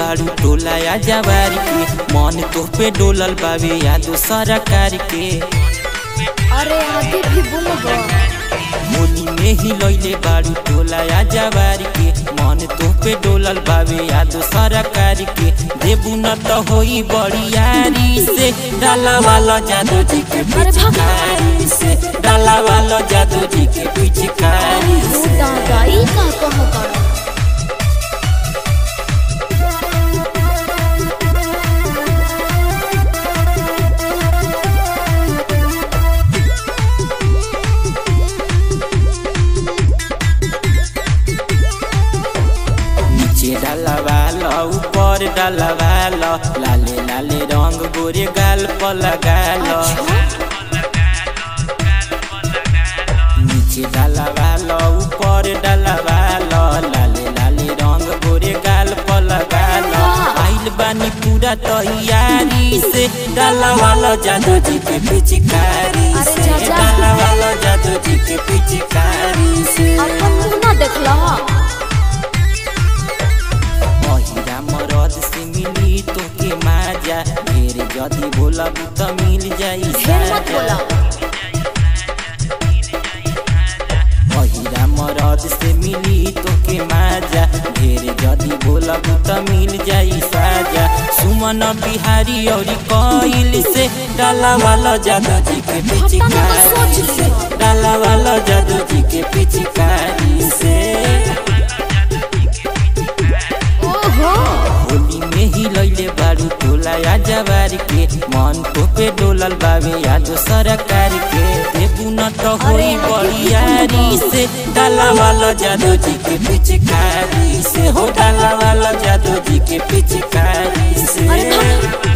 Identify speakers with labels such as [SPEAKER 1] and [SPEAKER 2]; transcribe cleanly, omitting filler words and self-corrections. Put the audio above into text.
[SPEAKER 1] बारू टोला या जवार के मन तो पे डोलल बावे यादो सरकार के।
[SPEAKER 2] अरे आगे भी बोलबो
[SPEAKER 1] होली में ही लइले बारू टोला या जवार के मन तो पे डोलल बावे यादो सरकार के। देबू न तो होई बड़ी यारी से डाला वाला जादू जी के पिचकारी से डाला वाला जादू जी के पिचकारी से।
[SPEAKER 2] दादाई का कहता
[SPEAKER 1] डालवालो ऊपर डालवालो लाले लाले रंग गोरे गाल पर लगालो। नीचे डालवालो ऊपर डालवालो लाले लाले रंग गोरे गाल पर लगालो। आइल बानी पूरा तैयारी से डालवालो जादू जी के पिचकारी से डालवालो जादू जी के पिचकारी से।
[SPEAKER 2] अपन मुंह ना देखला
[SPEAKER 1] मरद से मिली तो के माजा ढेर जदी बोला तो मिल जाई साजा। पहिरा मरद से मिली तो के माजा ढेर जदी बोला तो मिल जाई साजा। सुमन बिहारी और कोइल से डाला वाला जादू जी के पिचकारी से डाला वाला जादू जी के पिचकारी से। होली में ही लइले बारू टोला या जवार के मन तो पे डोलल बावे यादो सरकार के। देबू न तो होई बड़ी यारी से डाला वाला जादू जी के पिचकारी से हो डाला वाला जादू जी के पिचकारी से।